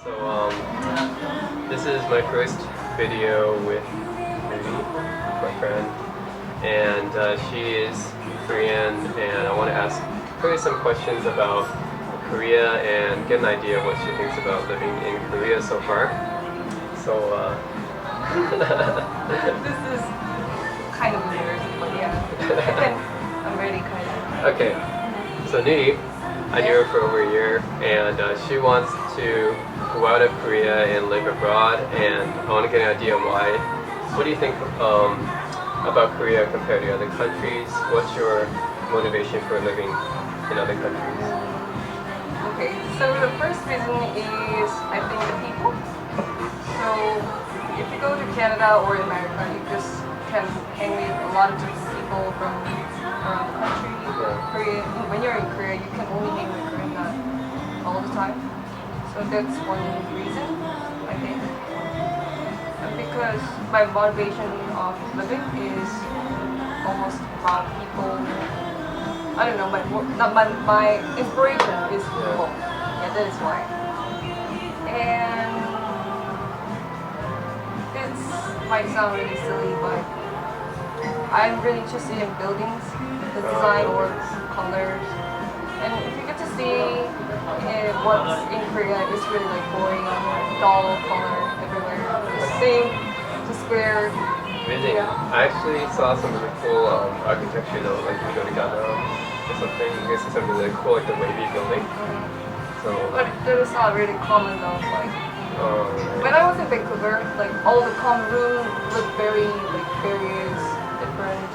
So this is my first video with Ruby, my friend, and she is Korean, and I want to ask her some questions about Korea and get an idea of what she thinks about living in Korea so far. So This is kind of weird, but yeah, I'm ready kind of. okay, so Nuni, I knew her for over a year, and she wants to go out of Korea and live abroad, and I want to get an idea why. What do you think about Korea compared to other countries? What's your motivation for living in other countries? Okay, so the first reason is I think the people. So if you go to Canada or America, you just can hang with a lot of different people from around the country. Korea, when you're in Korea, you can only hang with Korean all the time. So that's one reason, I think. And because my motivation of living is almost about people. I don't know, my inspiration is people. Yeah, that is why. And it might sound really silly, but I'm really interested in buildings, the design or colors. And if you get to see what's in Korea, it's really like boring, dull color everywhere. The same, the square. Really? Yeah. I actually saw some really cool architecture though, like if you go to Ghana or something, you can see something really cool, like the wavy building. So, But that is not really common though. Like when I was in Vancouver, like all the common rooms looked very like various, different,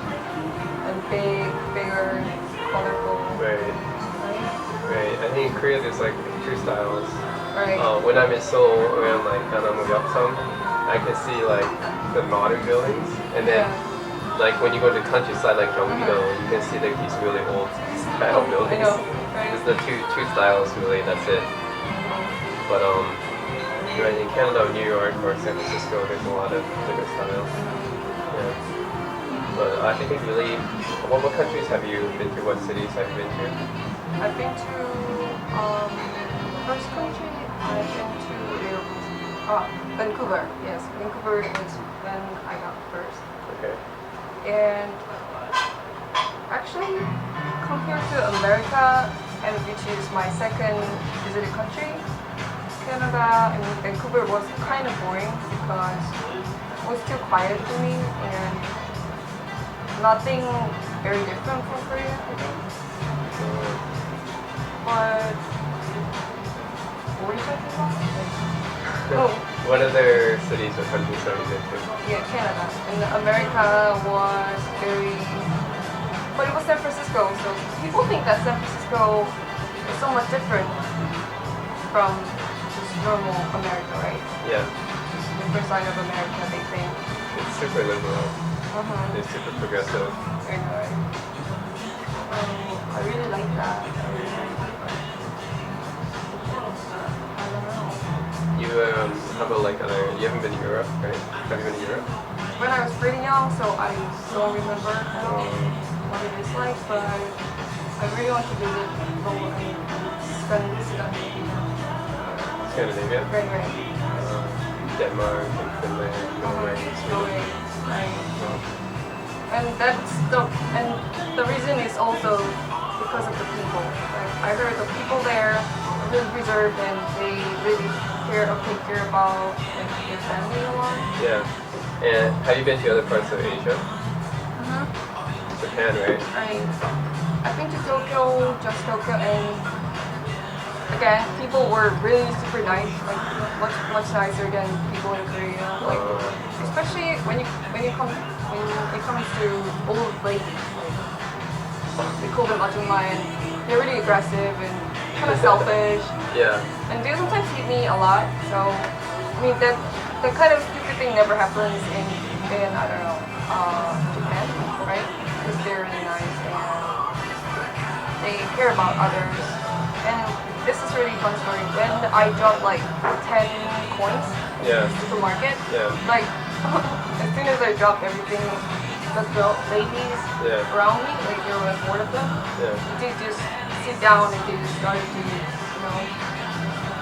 and bigger, colorful. right, Right? right. I think in Korea there's like two styles. Right. When I'm in Seoul, around like Gangnam or Yeopsam, I can see like the modern buildings, and then like when you go to the countryside like Gyeonggi-do, you can see like these really old style I buildings. know. Right. It's the two styles really. That's it. But right in Canada, New York, or San Francisco, there's a lot of different styles. Yeah. But I think really, what countries have you been to? What cities have you been to? I've been to first country. I've been to Vancouver. Yes, Vancouver is when I got first. Okay. And actually, compared to America, and which is my second visited country, Canada and Vancouver was kind of boring because it was too quiet for me and nothing very different from Korea, I think. But what were you talking about? What other cities or countries have you been to? Yeah, Canada. And America was very, but it was San Francisco. So people think that San Francisco is so much different from just normal America, right? Yeah, Different side of America, they think. it's super liberal. Uh-huh. It's super progressive. Right. I really like that. I really like that. I don't know. You how about like other? You haven't been to Europe, right? Have you been to Europe? When I was pretty young, so I don't remember now what it is like, but I really want to visit Scandinavia. Scandinavia, Right. Denmark, and Finland, Norway, Norway, Sweden. right. And the reason is also because of the people. Like, I heard the people there are really reserved and they really take care about like, their family a lot. Yeah. And have you been to other parts of Asia? Japan, right? I've been to Tokyo, just Tokyo, and again, people were really super nice, like much nicer than people in Korea. Like, especially when it comes to old ladies, like they call them ajumma, and they're really aggressive and kind of selfish, Yeah. and they sometimes hit me a lot. So I mean that kind of stupid thing never happens in I don't know Japan, right? Because they're really nice and they care about others. And this is really fun story. When I dropped like 10 coins Yeah. in the supermarket, Yeah. like as soon as I dropped everything, the ladies around me, like there were 4 of them, Yeah. they just sit down and they just started to,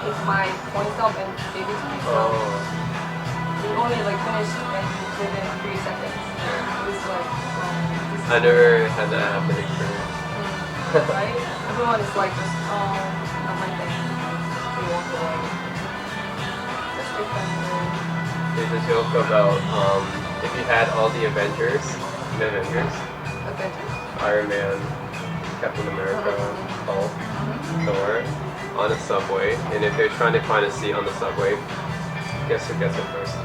take my points up and give it to me. So Oh, we only like finished and within 3 seconds. It was like, this is I never had that happen in Korea. right? Everyone is like just, not my thing. They walk away. Just different. There's a joke about if you had all the Avengers, Adventures. Iron Man, Captain America, Hulk, Thor, on a subway, and if they're trying to find a seat on the subway, guess who gets it first?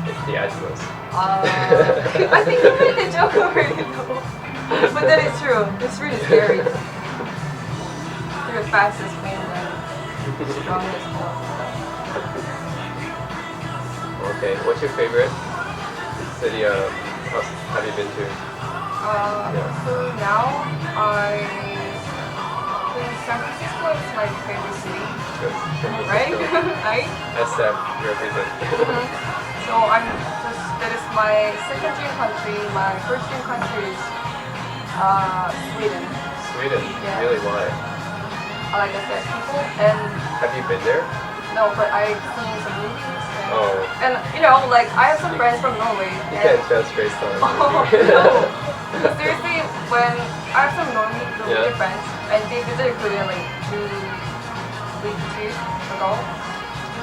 It's the Atmos. I think you made the joke already though. But that is true. It's really scary. You're the fastest man and strongest one. Okay, what's your favorite city have you been to? So now I think San Francisco is my favorite city, Good. San right? Francisco. Right? SF represent. So that is my second dream country. My first dream country is Sweden. Sweden. Yeah. Really? Why? Like I said, people and Have you been there? no, but I've seen some movies. Oh. And you know, like I have some friends from Norway. You and- can't judge based on. Oh, no. Seriously, when I have some Norwegian Yeah. friends and they visited Korea like 2 weeks ago,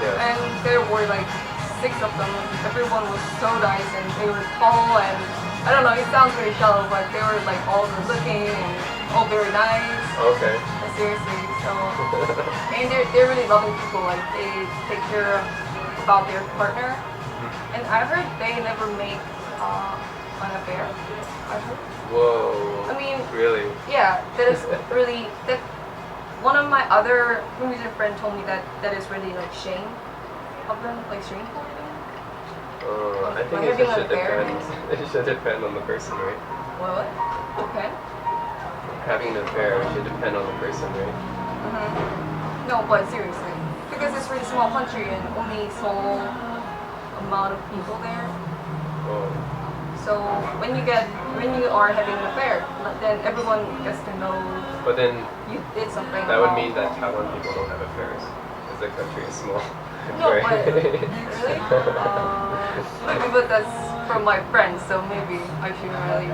Yeah. and there were like 6 of them. Everyone was so nice and they were tall and I don't know, it sounds very shallow, but they were like all good looking and all very nice. Okay. Seriously, so and they're really loving people. Like they take care about their partner, and I heard they never make an affair. I heard. Whoa. I mean, Really? yeah, that is really that. One of my other Norwegian friend told me that is really like shame of them, like shameful. I think Like it having should an affair? depend. It should depend on the person, right? What? Okay. Having an affair should depend on the person, right? No, but seriously, because it's really small country and only small amount of people there. Oh. So when you are having an affair, then everyone gets to know But then you did something. that would wrong. mean that Taiwan people don't have affairs because the country is small. No, Right? but really, maybe but that's from my friends, so maybe I shouldn't really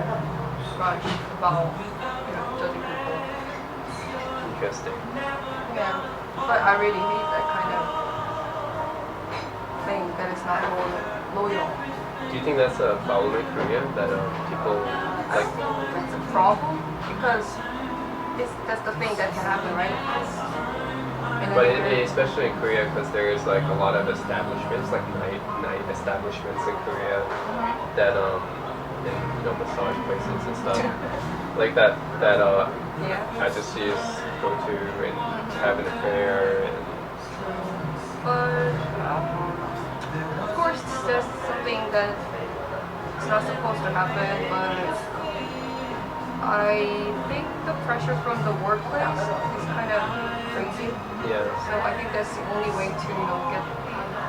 rush about judging people. Interesting. Yeah, but I really hate that kind of thing that is not loyal. Do you think that's a problem in Korea that people I like? think that's a problem because that's the thing that can happen, right? But especially in Korea, because there's like a lot of establishments, like night establishments in Korea that in massage places and stuff like that yeah. agencies go to and have an affair and But of course, there's something that is not supposed to happen. But I think the pressure from the workplace is kind of crazy. yeah. So I think that's the only way to get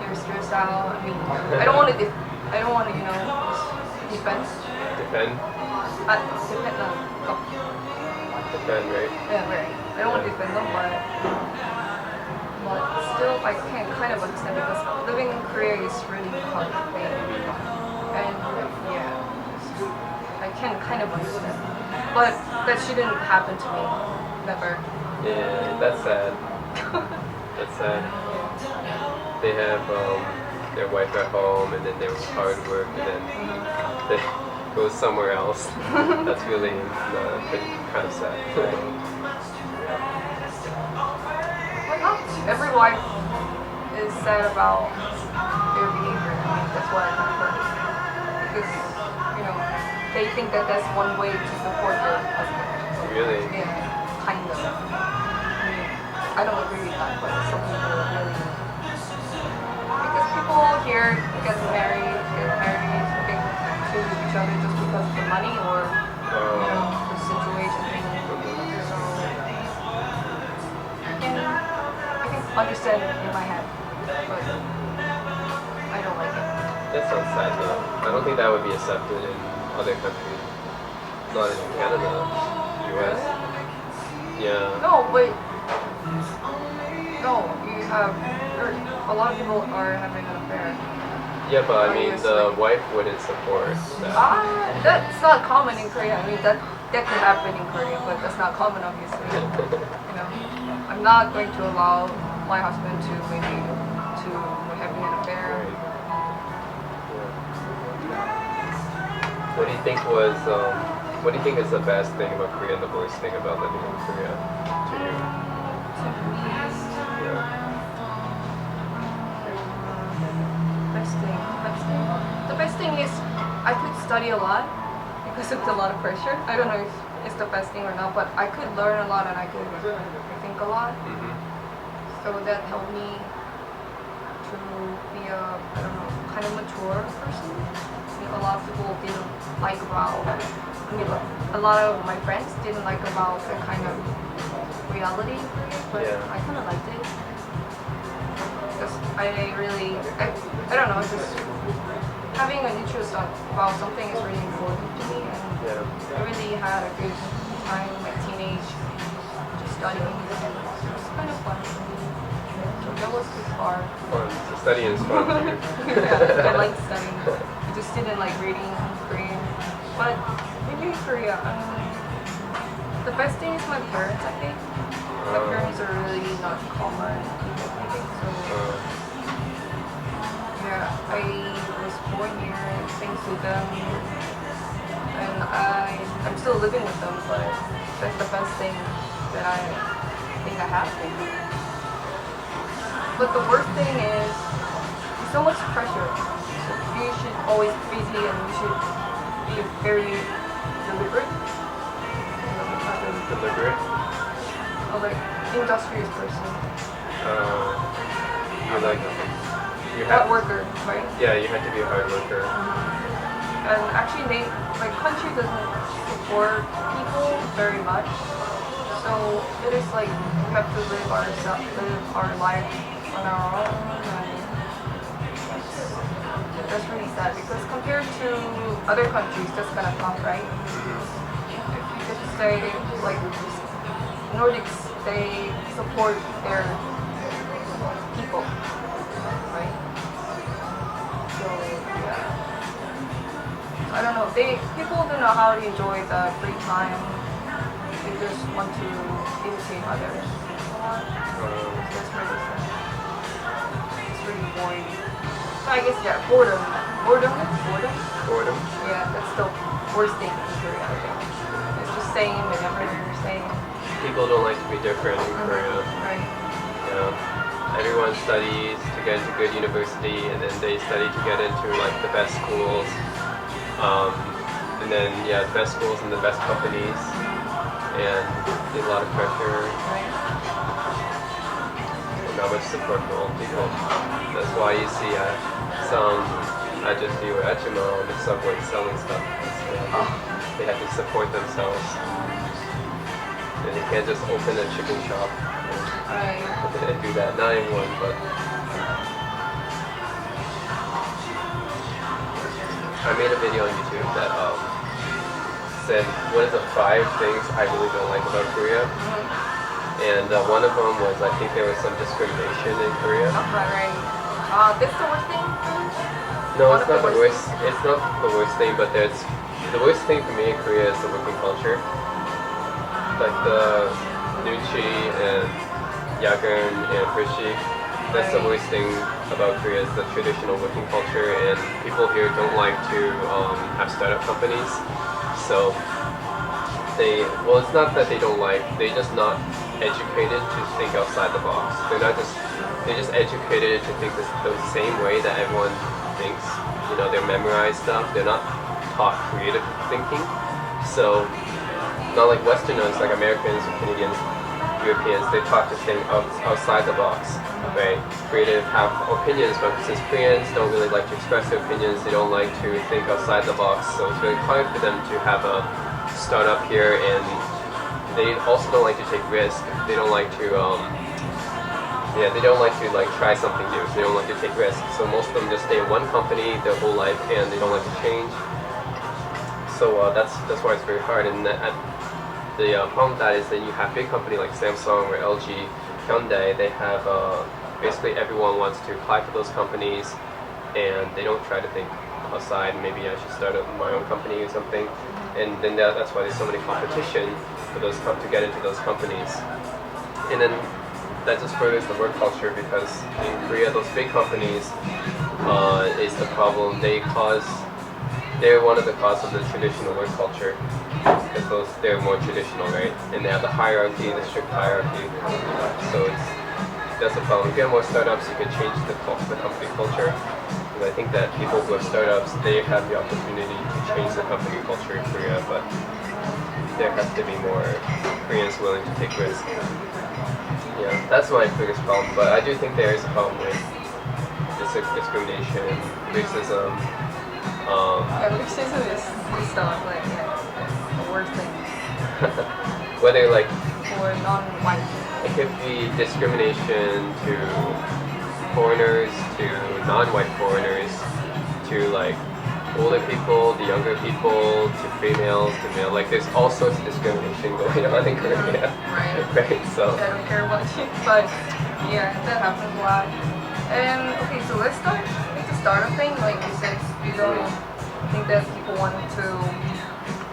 your stress out. I mean, I don't want to defend. Defend, Defend, no. defend, right? Yeah, right. I don't want to defend them, but still, I can kind of understand because living in Korea is really hard thing. And yeah, I can kind of understand. But that shouldn't happen to me. Never. Yeah, that's sad. That's sad. They have their wife at home, and then they work hard work, and then they go somewhere else. That's really pretty kind of sad. But not every wife is sad about their behavior. I mean, that's what I've heard. Because, they think that that's one way to support their husband. Really? Yeah, kind of. I mean, I don't agree with that, but some people really. Because people here get married looking to each other just because of the money or the situation. So, I can understand it in my head, but I don't like it. That sounds sad though. I don't think that would be accepted in other countries. Not in Canada, US. Yeah. No, but no, have, or a lot of people are having an affair. Yeah, but I mean, the Obviously. wife wouldn't support that. That's not common in Korea. I mean, that could happen in Korea, but that's not common, obviously. You know, I'm not going to allow my husband to maybe to having an affair. Right. Yeah. What do you think was? What do you think is the best thing about Korea and the worst thing about living in Korea to you? Yeah. The best thing is I could study a lot because of a lot of pressure. I don't know if it's the best thing or not, but I could learn a lot and I could think a lot. Mm-hmm. So that helped me to be a, I don't know, kind of mature person. I mean, a lot of people didn't like about, I mean, a lot of my friends didn't like about the kind of reality, but Yeah. I kind of liked it. Because I don't know, just having an interest about something is really important to me, and Yeah. I really had a good time in my teenage just studying, and it was kind of fun for me. So that was the part. Fun. So studying is fun for you. Yeah, I like studying. I just didn't like reading Korean. But maybe in Korea, the best thing is my parents, I think. My parents are really not common people, I think. So yeah, I was born here thanks to them, and I'm still living with them, but that's the best thing that I think I have. But the worst thing is so much pressure. So you should always be busy and you should be very deliberate. Deliberate. Or like industrious person. You like you Hard have. worker, right? Yeah, you had to be a hard worker. And actually, my country doesn't support people very much. So it is like we have to live our life on our own, and that's really sad because compared to other countries, that's kind of tough, right? If you could say like Nordics, they support their people, right? So yeah. I don't know. People don't know how to enjoy the free time. They just want to imitate others. That's really sad. It's really boring. So I guess yeah, boredom. Boredom. Boredom. Yeah, that's the worst thing in Korea. I think. It's just same and everything same. People don't like to be different in Korea. Right. Yeah. Everyone studies to get into good university, and then they study to get into like the best schools. And then yeah, the best schools and the best companies, and a lot of pressure, Right. and not much support for old people. That's why you see some Ajusi or Echima on the subway selling stuff. They have to support themselves, and they can't just open a chicken shop Right. and do that. Not everyone, but I made a video on YouTube that said what are the 5 things I really don't like about Korea, and one of them was I think there was some discrimination in Korea. Right. That's the worst thing. No, One it's of not the the worst worst. It's not the worst thing, but the worst thing for me in Korea is the working culture. Like the Nuchi and Yagun and Frishi. That's the worst thing about Korea is the traditional working culture, and people here don't like to have startup companies. So it's not that they don't like, they're just not educated to think outside the box. They're just educated to think the same way that everyone thinks. You know, they memorize stuff. They're not taught creative thinking. So, not like Westerners, like Americans, Canadians, Europeans, they taught to think outside the box. Right? Creative have opinions, but since Koreans don't really like to express their opinions, they don't like to think outside the box. So it's very hard for them to have a startup here, and they also don't like to take risks. They don't like to they don't like to like try something new. So they don't like to take risks. So most of them just stay in one company their whole life, and they don't like to change. So that's why it's very hard. And the problem with that is that you have big company like Samsung or LG, Hyundai. They have basically everyone wants to apply to those companies, and they don't try to think outside. Maybe I should start up my own company or something. And then that's why there's so many competition for those to get into those companies. And then that just furthers the work culture, because in Korea, those big companies is the problem. They're one of the cause of the traditional work culture, because they're more traditional, right? And they have the hierarchy, the strict hierarchy. So that's the problem. If you have more startups, you can change the company culture. And I think that people who have startups, they have the opportunity to change the company culture in Korea, but there has to be more Koreans willing to take risks. Yeah, that's my biggest problem. But I do think there is a problem with discrimination, racism. Racism is stuff like the worst thing Whether like for non-white. it could be discrimination to foreigners, to non-white foreigners, to like older people, the younger people, to females, to male. Like there's all sorts of discrimination going on in Korea. Right. So I don't care about you, but yeah, that happens a lot. And okay, so let's start with the startup thing. Like you said, you don't think that people want to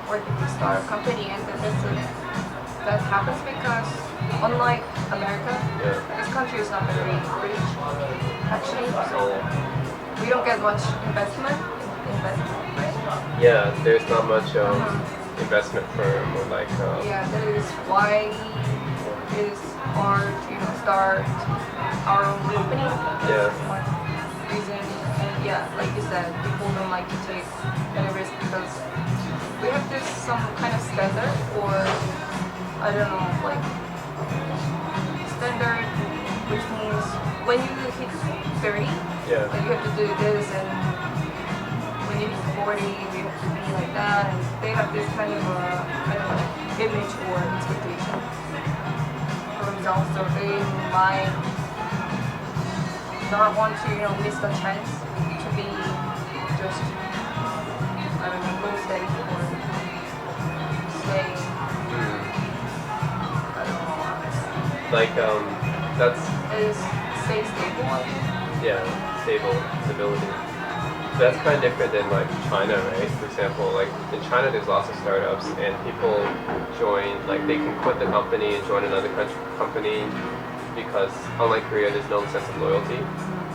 work with a startup company, and that happens because unlike America, this country is not very rich actually, so we don't get much investment, right? Yeah, there's not much investment firm or like. Yeah, that is why it is hard to start our own company. Yeah. One reason, and yeah, like you said, people don't like to take any risk because we have this some kind of standard, or I don't know, like standard, which means when you hit 30, Yeah. like you have to do this, and when you hit 40, you have to be like that, and they have this kind of I don't know, image or expectation for themselves, so they might not want to miss the chance to be just I don't know, go steady or stay I don't know, Like that's is stay stable, I think. yeah, stability. That's kind of different than like China, right? For example, like in China, there's lots of startups, and people join, like they can quit the company and join another company, because unlike Korea, there's no sense of loyalty.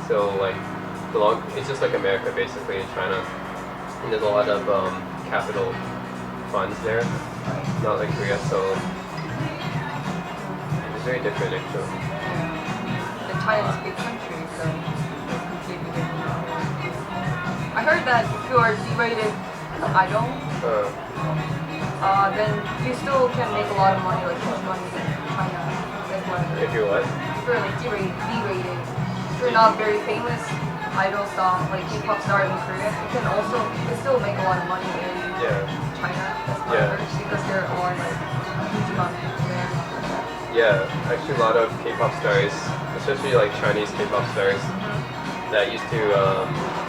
So like it's just like America basically in China, and there's a lot of capital funds there, not like Korea. So it's very different actually. The China is a big country, so it's completely different. I heard that if you are derated idol, then you still can make a lot of money, like huge money in China. That's what I heard. If you're what? If you're like derated, if you're not very famous idol star, like K-pop star in Korea, you can still make a lot of money in China. That's what I heard, because there are like a huge amount of people there. Yeah, actually a lot of K-pop stars, especially like Chinese K-pop stars that used to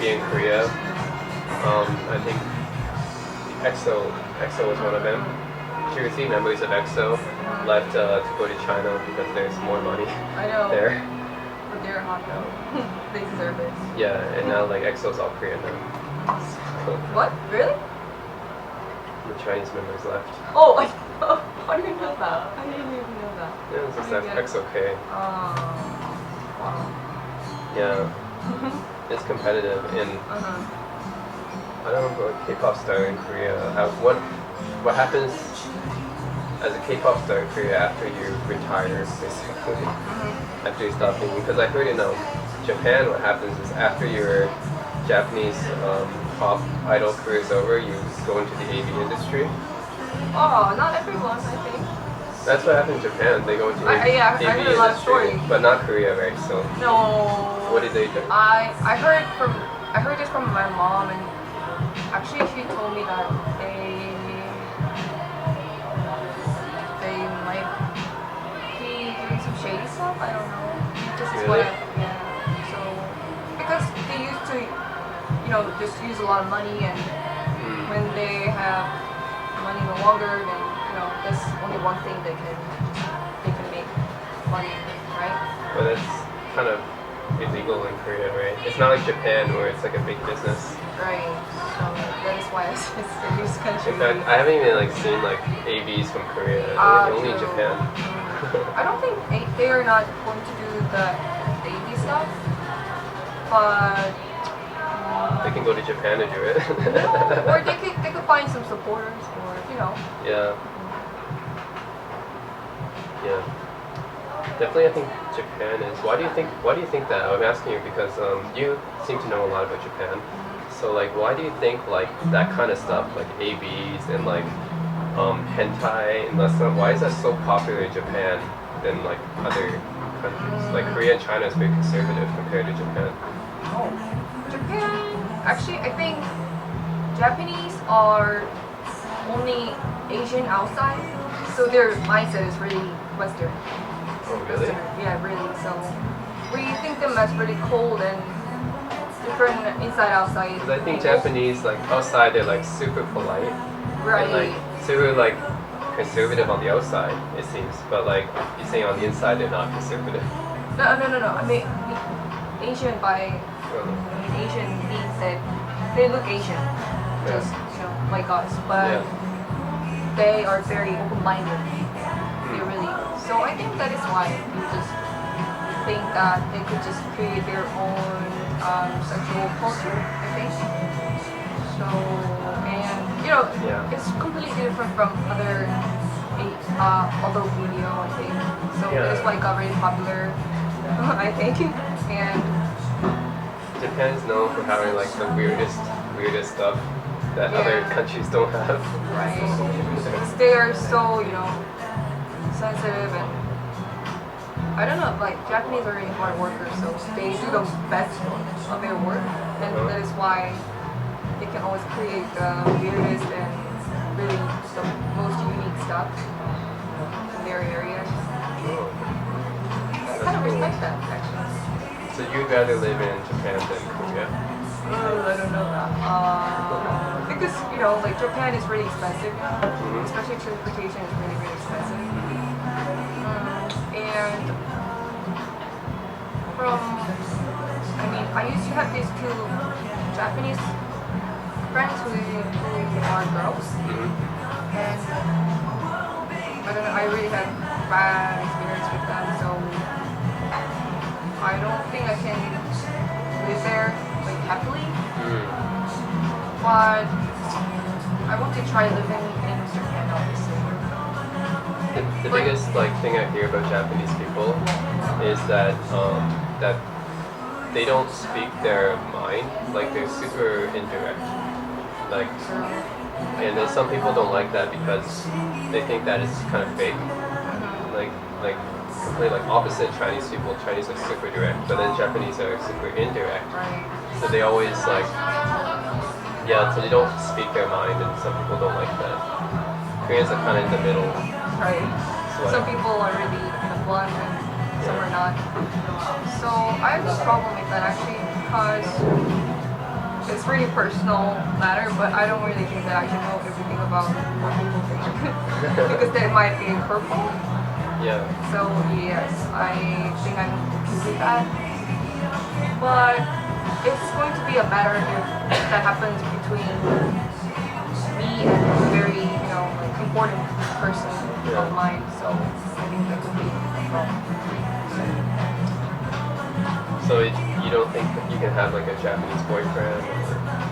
be in Korea. I think EXO was one of them. Seriously, members of EXO left to go to China because there's more money I know. there. But they're hot though. They deserve it. Yeah, and now like EXO's all Korean now. So What? Really? the Chinese members left. Oh, I didn't know that. I didn't even know that. Yeah, it's just like EXO-K. Wow. Yeah, it's competitive, and I don't know about K-pop star in Korea. What happens as a K-pop star in Korea after you retire, basically, after you stop being? Because I heard in Japan, what happens is after your Japanese pop idol career is over, you go into the AV industry. Oh, not everyone, I think. That's what happened in Japan. They go into the I AV heard a lot of industry, stories. but not Korea, right? So No. what did they do? I heard this from my mom, and actually she told me that they might be doing some shady stuff. I don't know. This is what Really? So because they used to just use a lot of money, and when they have money no longer, then that's only one thing they can make money, right? But that's kind of illegal in Korea, right? It's not like Japan where it's like a big business. Right. So that is why it's the biggest country. In fact, I haven't even like seen like AVs from Korea. Only in True. Japan. I don't think they are not going to do the AV stuff, but They can go to Japan to do it. or they could find some supporters, or Yeah. Yeah. Definitely, I think Japan is. Why do you think that? I'm asking you because you seem to know a lot about Japan. So like, why do you think like that kind of stuff, like ABs and like hentai and that stuff? Why is that so popular in Japan than like other countries? Like Korea and China is very conservative compared to Japan. Japan. Actually, I think Japanese are only Asian outside, so their mindset is really Western. Oh really? Yeah, really. So we think them as really cold and different inside outside. Because I think people. Japanese like outside they're like super polite Right. and like super like conservative on the outside it seems, but like you say on the inside they're not conservative. No. I mean, Asian by Really? Asian means that they look Asian, just like us, but Yeah. they are very open-minded. They really. So I think that is why you just think that they could just create their own sexual culture. I think. So and Yeah. it's completely different from other video. I think. So Yeah. it's like already popular. I think and. Japan is known for having like the weirdest stuff that other Yeah. countries don't have. Right. They are so, sensitive and I don't know, like Japanese are really hard workers, so they do the best of their work, and that is why they can always create the weirdest and really the most unique stuff in their area. Oh, I kind of respect that, actually. so you'd rather live in Japan than Korea? I don't know that. Because, like Japan is really expensive now. Especially transportation is really, really expensive. And I used to have these two Japanese friends who are girls. And I don't know, I really had bad experience with them, so I don't think I can live there like happily. But I want to try living in Japan, obviously. The biggest like thing I hear about Japanese people is that that they don't speak their mind, like they're super indirect. Like, and then some people don't like that because they think that it's kind of fake. Like completely like opposite Chinese people. Chinese are super direct, but then Japanese are super indirect. Right. So they always like, so they don't speak their mind, and some people don't like that. Koreans are kind of in the middle. Right. So Some people are really blunt and some are not. So I have this problem with that actually because it's really personal matter, but I don't really think that I should know everything about what people think because that might be hurtful. Yeah. So yes, I think I'm okay with that. But it's going to be a matter if that happens between me and a very, like important person of mine. So I think that could be a problem. So you don't think that you can have like a Japanese boyfriend?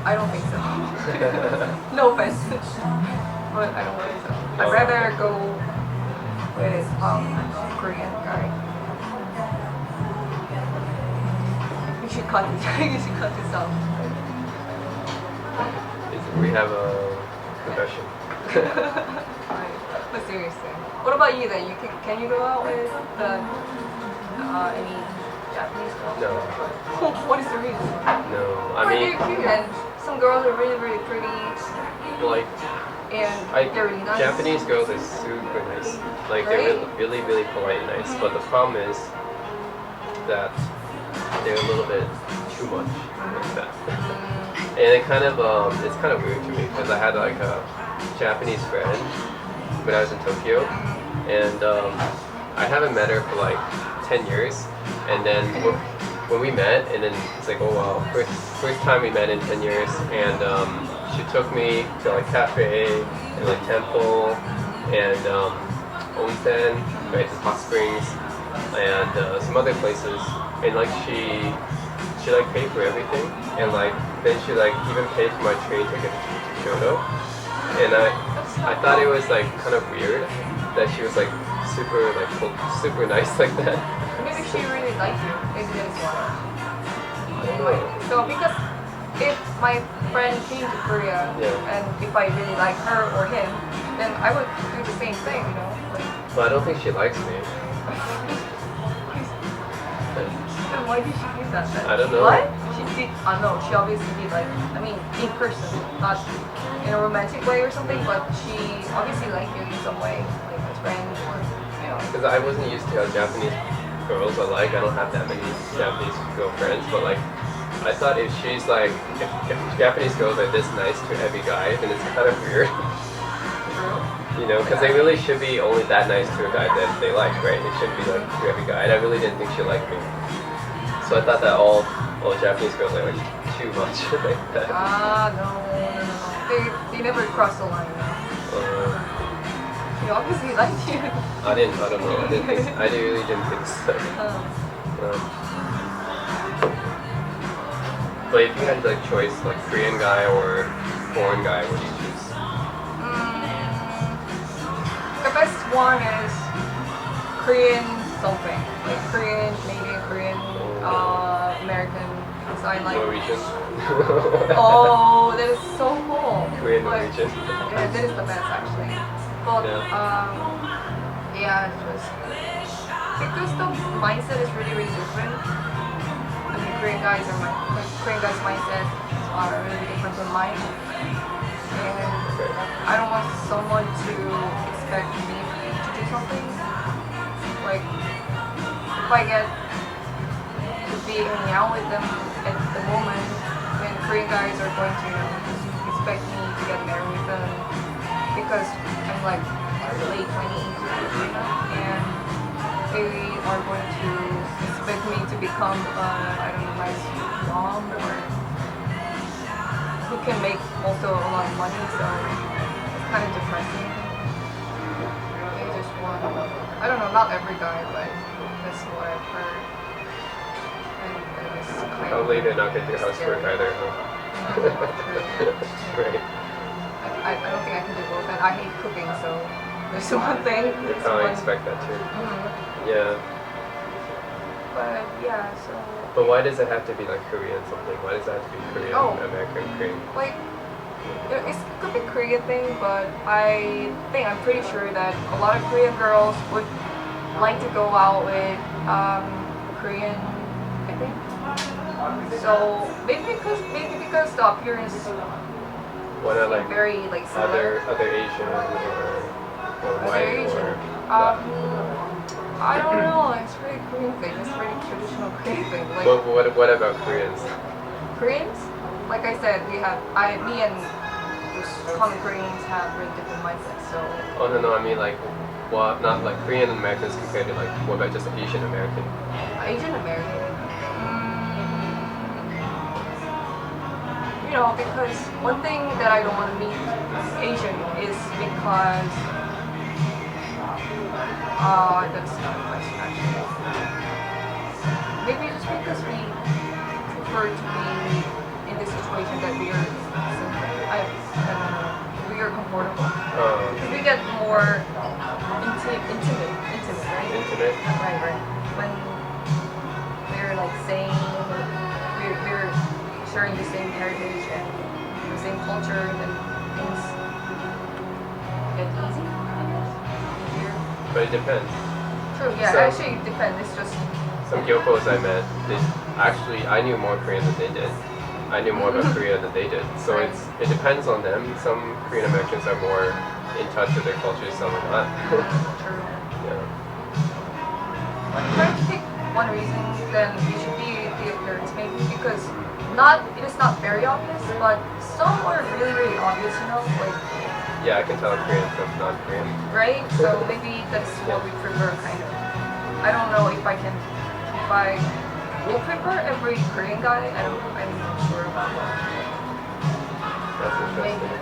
I don't think so. No offense, but I don't think so. I'd rather go with Korean guy. You should cut this. You should cut this out. We have a confession. But seriously, what about you then? Can you go out with any Japanese girls? No. What is the reason? No. I They're mean, cute and some girls are really, really pretty like, and they're really nice. Japanese girls are super nice. Like they're really, really polite and nice. But the problem is that they're a little bit too much like that. And it's kind of weird to me because I had like a Japanese friend when I was in Tokyo, and I haven't met her for like 10 years, and then when we met, and then it's like, oh wow, first time we met in 10 years, and she took me to like cafe and like temple and onsen, right, the hot springs, and some other places, and like she like paid for everything, and like then she like even paid for my train ticket to Kyoto, and I thought it was like kind of weird that she was like super nice like that. Maybe she really liked you. Maybe that's why. I don't know. So because if my friend came to Korea and if I really like her or him, then I would do the same thing, you know. Like, But I don't think she likes me. then why did she do that then? I don't know. What? She did. No, she obviously did. Like, I mean, in person, not in a romantic way or something. But she obviously liked you in some way, like as friends or you know. Because I wasn't used to how Japanese girls are like. I don't have that many Japanese girlfriends, but like I thought if she's like if Japanese girls are this nice to every guy, then it's kind of weird. You know, because they really should be only that nice to a guy that they like, right? It shouldn't be like to every guy. And I really didn't think she liked me. So I thought that all Japanese girls are like too much like that. No. They never crossed the line. She obviously liked you. I don't know. I really didn't think so. But if you had like choice, like Korean guy or foreign guy, what do you choose? The best one is Korean something. Like Korean, Canadian, Korean, American. So I like. Norwegian. Oh, that is so cool. Korean But- Norwegian. Yeah, that is the best actually. But yeah, it's just because the mindset is really different. I mean, Korean guys mindset are really different from mine, and I don't want someone to expect me to do something. Like if I get to be hanging out with them at the moment, then Korean guys are going to expect me to get married with them because I'm like late 20s, you know, and they are going to expect me to become I don't know, nice mom or who can make also a lot of money, so it's kind of depressing. They just want, I don't know, not every guy, but that's what I've heard. And it's kind Probably they're not going to do housework either, huh? Right. I don't think I can do both, and I hate cooking, so there's one thing. You probably expect that too. Yeah. But yeah, so But why does it have to be like Korean something? Why does it have to be Korean, American, Korean? like it could be Korean thing, but I'm pretty sure that a lot of Korean girls would like to go out with Korean, I think. So maybe because the appearance Why not like very like similar. other Asian or white Asian. or I don't know. It's very Korean thing. It's very traditional Korean thing. Like what about Koreans? Koreans, like I said, me and those common Koreans have very different mindsets. So Oh no, I mean like what not like Korean Americans compared to like what about just Asian American? Asian American. You know, because one thing that I don't want to meet Asian is because that's not a question actually. Maybe just because we prefer to be in this situation that we are we are comfortable. We get more intimate, right? Intimate? Right. When we're like saying we're sharing the same heritage and the same culture, then things get easy, I guess. Easier. But it depends. True, yeah, So- actually it depends. It's just Some Gyokos I met, I knew more Korean than they did. I knew more about Korea than they did. So Right. it depends on them. Some Korean Americans are more in touch with their culture, some are not. true. Yeah. If I pick one reason, then it should be the appearance, maybe because it is not very obvious, but some are really obvious, you know, like Yeah, I can tell Korean from non-Korean. right? So maybe that's what we prefer, kind of. I don't know if I will prefer every Korean guy. I'm not sure about that. That's interesting. Maybe.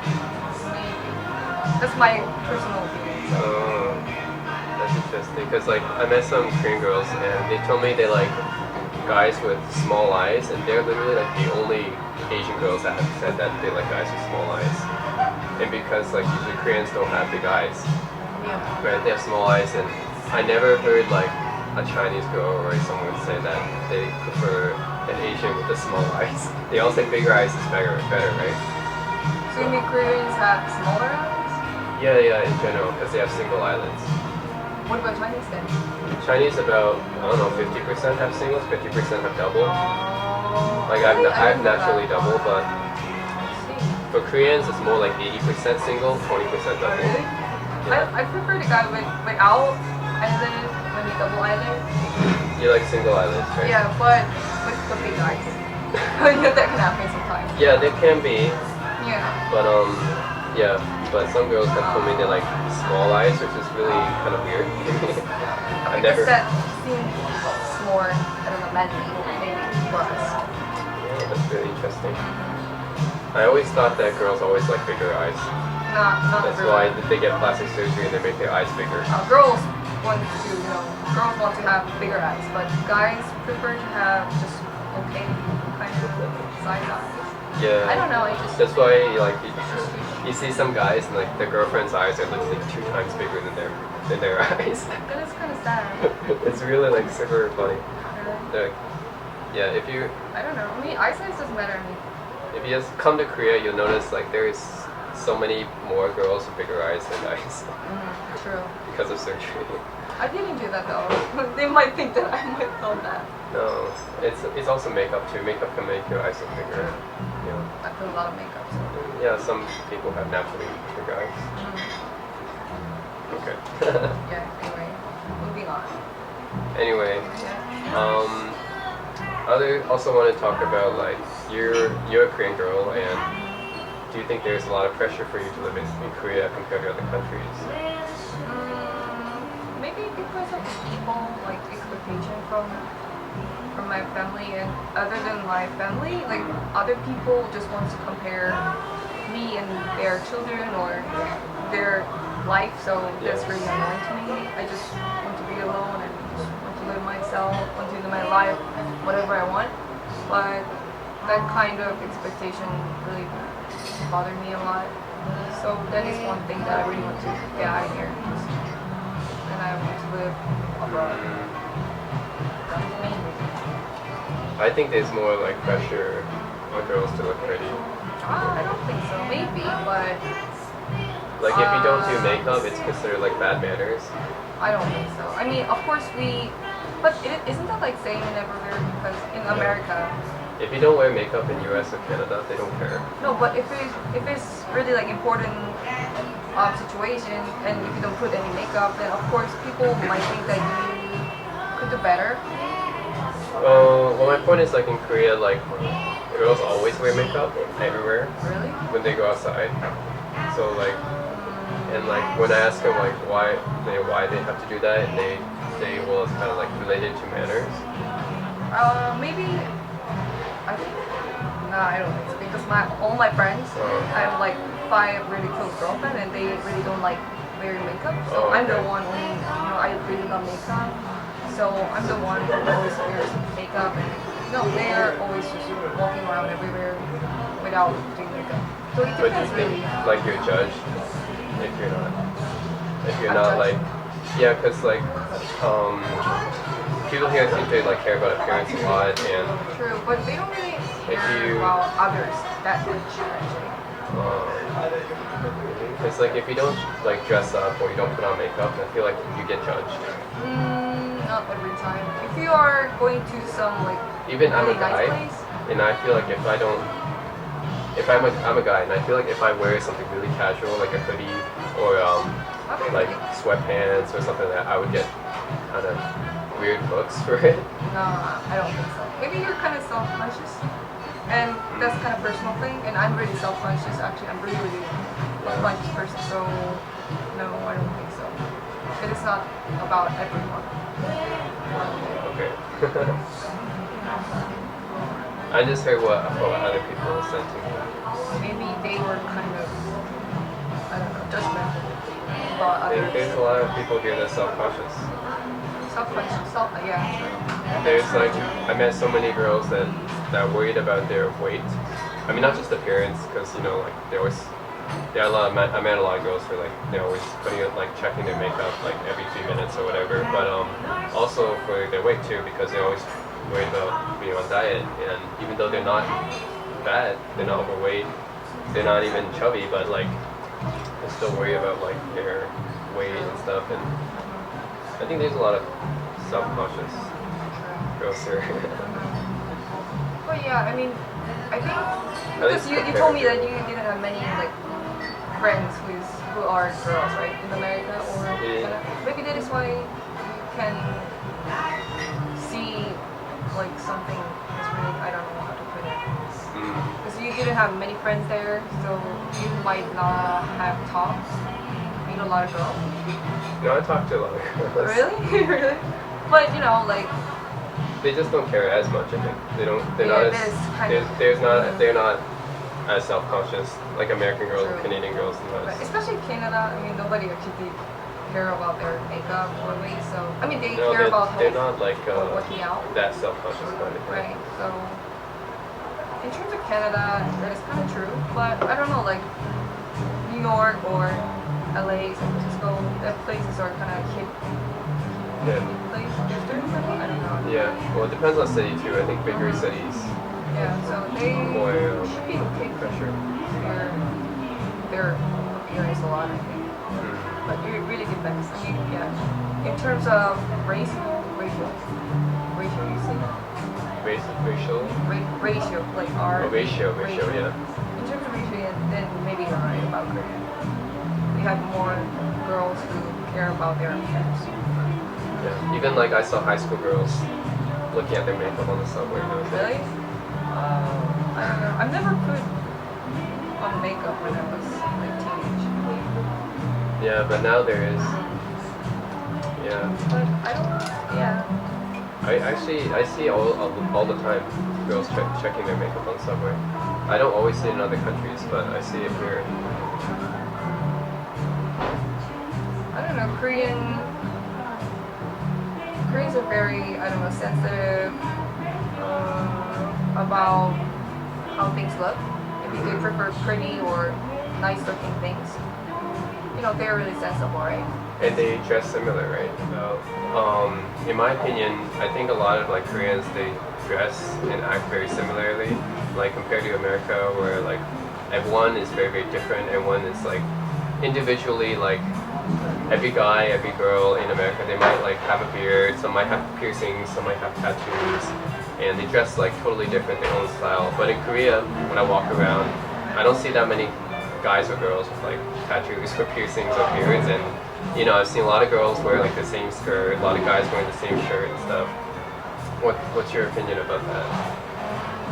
That's my personal opinion. So. Oh, that's interesting. Because like I met some Korean girls and they told me they like guys with small eyes, and they're literally like the only Asian girls that have said that they like guys with small eyes. And because like usually Koreans don't have big eyes, Yeah. right? They have small eyes, and I never heard like a Chinese girl or someone say that they prefer an Asian with the small eyes. They all say bigger eyes is better, right? So you mean Koreans have smaller eyes? Yeah, in general, because they have single eyelids. What about Chinese then? Chinese about, I don't know, 50% have singles, 50% have double. Oh. Like Really? I have didn't know naturally that. double, but I see. for Koreans it's more like 80% single, 20% Oh, double. really? Yeah. I prefer the guy without eyelid when he double eyelid. You like single eyelids, right? Yeah, but with the big eyes. That can happen sometimes. Yeah, they can be, Yeah. but yeah, but some girls have told me they like small eyes, which is really kind of weird. I never. Because that seems more, I don't know, manly maybe for us. Yeah, that's really interesting. I always thought that girls always like bigger eyes. Not That's really. why they get plastic surgery and they make their eyes bigger. Girls want to, girls want to have bigger eyes, but guys prefer to have just okay kind of size eyes. Yeah. I don't know. I just. That's why you see some guys and like their girlfriend's eyes are literally 2 times bigger than their eyes. That is kind of sad. It's really like super funny. Really. They're like, yeah, if you I don't know. I mean, eye size doesn't matter to me. just come to Korea, you'll notice like there is so many more girls with bigger eyes than guys True. because of surgery. I didn't do that though. They might think that I might have done that. No, it's also makeup too. Makeup can make your eyes look bigger. Yeah. I put a lot of makeup. So. Yeah, some people have naturally bigger eyes. Okay. Yeah. Anyway, moving on. Anyway, Yeah. also want to talk about like you're a Korean girl, and do you think there's a lot of pressure for you to live in Korea compared to other countries? Maybe because of the people, like expectation from my family, and other than my family, like other people just want to compare me and their children or their life, so that's Yeah. really annoying to me. I just want to be alone and just want to live myself, want to live my life, whatever I want. But that kind of expectation really bothered me a lot. So that is one thing that I really want to get out of here. And I want to live abroad. That's the main reason. I think there's more like pressure on girls to look pretty. I don't think so. Maybe, but Like if you don't do makeup, it's considered like bad manners. I don't think so. I mean, of course but isn't that like saying everywhere? Because in America, If you don't wear makeup in US or Canada, they don't care. no. But if it's really like important situation, and if you don't put any makeup, then of course people might think that you could do better. Well, my point is like in Korea, like girls always wear makeup everywhere Really? when they go outside. So like, and like when I ask them like why they have to do that, and they say, well, it's kind of like related to manners. Maybe. I think. No, I don't think so. Because all my friends, I have like 5 really close girlfriends, and they really don't like wearing makeup. So Oh, I'm the okay. one only. I really love makeup. So I'm the one who always wears makeup, and they're always just walking around everywhere without doing makeup. So it But do you depends think really. like you're judged if you're not? If you're I'm not judged. like, yeah, because like people here think they like care about appearance a lot, and True, but they don't really If care you- about others that much actually. it's like if you don't like dress up or you don't put on makeup, I feel like you get judged. Not every time. If you are going to some like Even I'm a really guy, nice place, and I feel like if I'm a guy, and I feel like if I wear something really casual, like a hoodie or okay, like sweatpants or something like that, I would get kind of weird looks for it. no, I don't think so. Maybe you're kind of self-conscious, and that's kind of personal thing. And I'm really self-conscious actually. I'm really self-conscious person. So no, I don't think so. it is not about everyone. Okay. I just heard what other people said to me. Maybe they were kind of, I don't know, judgmental about others. There's a lot of people here that are self-conscious. Yeah, true. There's like, I met so many girls that worried about their weight. I mean, not just appearance, because you know, like they always, there are I met a lot of girls who are like they're always putting it, like checking their makeup like every few minutes or whatever. But also for their weight too, because they're always worried about being on diet. And even though they're not fat, they're not overweight, they're not even chubby, but like they still worry about like their weight and stuff. And I think there's a lot of self-conscious girls here. But yeah, I mean, I think least because you told me that you didn't have many like friends who are girls, right, in America or Yeah. maybe that is why you can see like something that's really, I don't know how to put it. Because you didn't have many friends there, so you might not have meet a lot of girls. No, I talk to a lot of girls. Really? Really? But you know, like They just don't care as much. I think they don't. They're Yeah, not that as. is kind of- They're not as self-conscious like American girls, True. Canadian girls, and But those. especially Canada, I mean, nobody actually care about their makeup or weight, so I mean, they No, care about they're health not like or working out, that self-conscious about it. right? So in terms of Canada, that is kind of true, but I don't know, like New York or LA, San Francisco, that places are kind of hip Yeah. place. I don't know. Yeah. Well, it depends on city too. I think bigger cities Yeah, so they more should be okay for pressure. their appearance a lot, I think. But it really depends. I mean, yeah. In terms of racial, you see? Racial. Ratio, like our... Oh, ratio, yeah. In terms of ratio, yeah, then maybe you're right about Korea. We have more girls who care about their appearance. Yeah. Even like I saw high school girls looking at their makeup on the subway. You know, Really? I don't know. I've never put on makeup when I was like teenage. Yeah, but now there is. Yeah. But I don't... Yeah. I see all the time girls checking their makeup on subway. I don't always see it in other countries, but I see it here. I don't know, Koreans are very, I don't know, sensitive about how things look. Maybe they prefer pretty or nice looking things. You know, they're really sensible, right? And they dress similar, right? In my opinion, I think a lot of like Koreans, they dress and act very similarly, like compared to America, where like everyone is very, very different. Everyone is like individually, like every guy, every girl in America, they might like have a beard, some might have piercings, some might have tattoos, and they dress like totally different, their own style. But in Korea, when I walk around, I don't see that many guys or girls with like tattoos or piercings or beards, and you know, I've seen a lot of girls wear like the same skirt, a lot of guys wearing the same shirt and stuff. What's your opinion about that?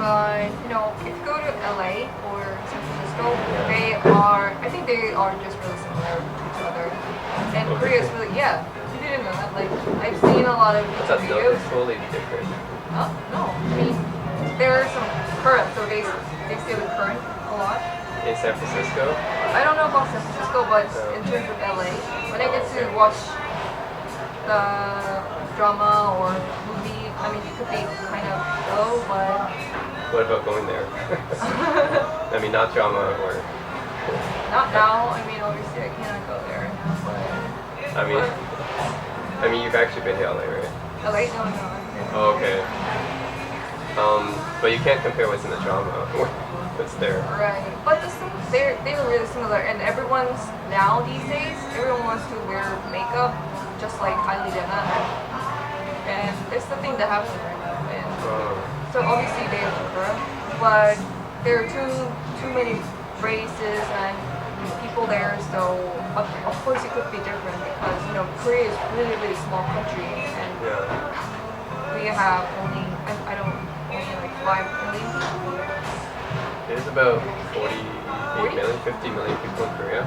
But, you know, if you go to LA or San Francisco, I think they are just really similar to each other. And Okay. Korea is really, yeah, you didn't know that. Like, I've seen a lot of I thought no, videos. it's totally different. No, I mean, there are some current, so they say the current a lot. In San Francisco? I don't know about San Francisco, but in terms of LA, when I get to watch the drama or movie, I mean, it could be kind of low, but What about going there? I mean, not drama or. not now. I mean, obviously, I cannot go there now, but I mean, you've actually been to LA, right? LA, no. Oh, okay. But you can't compare what's in the drama. What's there? Right, but they're really similar, and everyone's now these days, everyone wants to wear makeup just like Kylie Jenner, and it's the thing that happens right now. And so obviously they prefer, but there are too many races and people there, so of course it could be different because you know Korea is really really small country, and Yeah. we have only like 5 million people. There's about 48 million, 50 million people in Korea.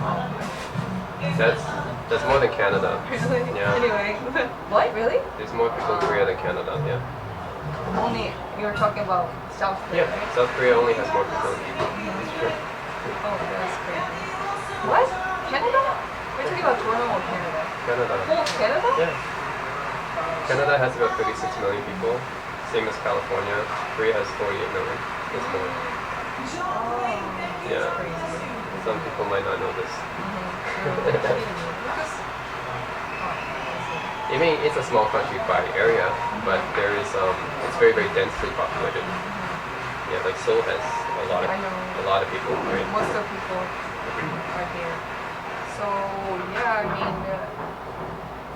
That's That's more than Canada. Really? Yeah. Anyway, what? Really? There's more people in Korea than Canada. Yeah. Only you were talking about South Korea, Yeah. right? South Korea only has more people. It's true. Oh, that's crazy. What? Canada? We're talking about Toronto or Canada? Canada. Whole Canada? Yeah. Canada has about 36 million people, same as California. Korea has 48 million. That's more. Oh, that's Yeah. crazy. Some people might not know this. Because, I mean, it's a small country by area, but there is it's very very densely populated. Yeah, like Seoul has I know. a lot of people, right? most of the people are here. So yeah, I mean,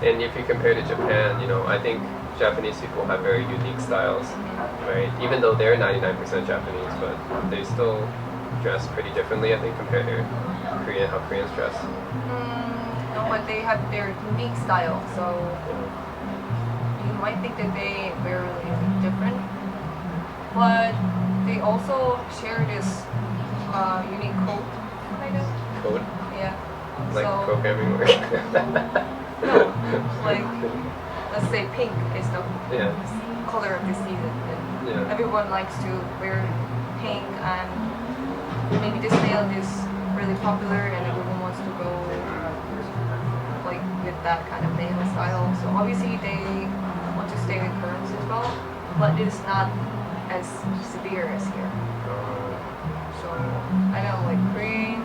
And if you compare to Japan, I think Japanese people have very unique styles, right? Even though they're 99% Japanese, but they still dress pretty differently, I think, compared to Korean, how Koreans dress. no, but they have their unique style. So you might think that they are really different, but they also share this unique code, kind of. Code, Yeah. like so, programming work. No, like let's say pink is the Yeah. color of the season. And Yeah. everyone likes to wear pink, and maybe this nail is really popular, and everyone wants to go like with that kind of nail style. So obviously they want to stay with curves as well, but it's not as severe as here. So I know, like Korean.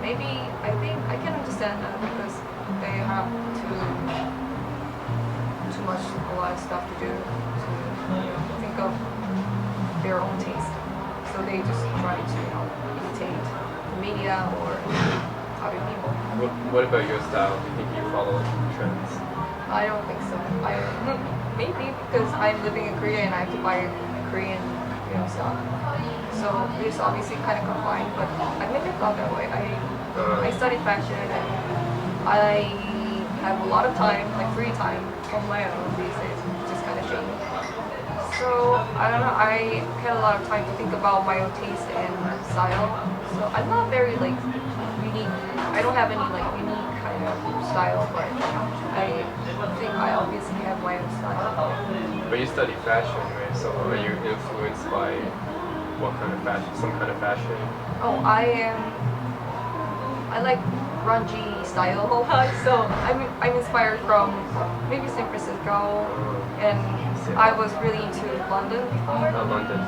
Maybe I think I can understand that because they have too much, a lot of stuff to do to think of their own taste. So they just try to imitate the media or other people. What about your style? Do you think you follow trends? I don't think so. Maybe because I'm living in Korea and I have to buy Korean stuff. So it's obviously kind of confined, but I never thought that way. I studied fashion and I have a lot of time, like free time, on my own these days, which is kind of shame. So I don't know. I had a lot of time to think about my own taste and style. So I'm not very like unique. I don't have any like unique kind of style, but I think I obviously have my own style. But you study fashion, right? So are you influenced by what kind of fashion? Some kind of fashion? Oh, I like grungy style. So I'm inspired from maybe San Francisco, and I was really into London before. London.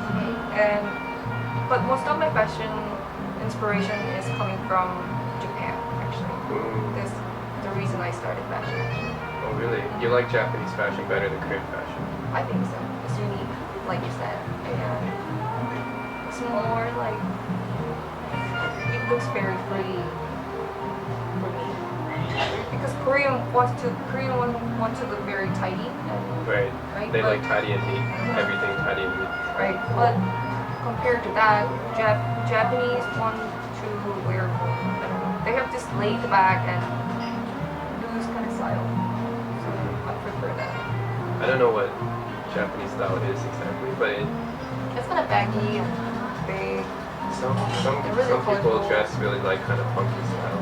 But most of my fashion inspiration is coming from Japan, actually. That's the reason I started fashion. Oh, really? You like Japanese fashion better than Korean fashion? I think so. It's unique, like you said. And it's more like, it looks very free for me. Because Korean want to look very tidy. Right. Right, They but- like tidy and neat. Everything tidy and neat. Right, but compared to that, Japanese want to wear, I don't know, they have this laid back and loose kind of style. So I prefer that. I don't know what Japanese style is exactly, but It's kind of baggy and big. some They're really some people colorful. dress really like kind of funky style.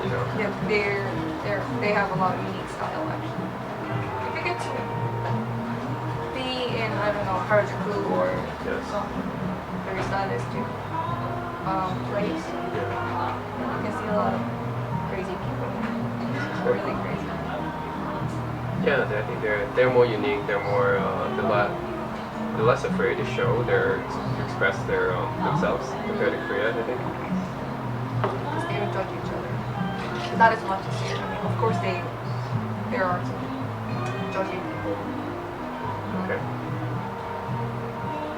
You know. Yeah, they have a lot of unique style actually. If you get to be in, I don't know, Harajuku or Yes. some very stylistic place, Yeah. you can see a lot of crazy people. Really crazy. Yeah, I think they're more unique. They're more they're less afraid to show to express themselves compared to Korea. I think. Because they don't judge each other. Not as much as here. I mean, of course there are some judging people. Okay.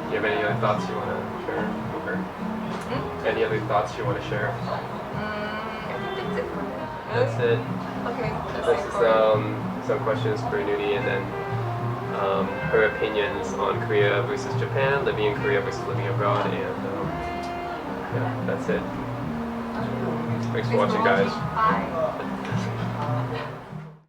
Do you have any other thoughts you want to share with her? Any other thoughts you want to share? I think that's it for me. That's it. Okay, that's This it is for some questions for Nuni, and then her opinions on Korea versus Japan, living in Korea versus living abroad, and yeah, that's it. Thanks for watching, guys. Bye.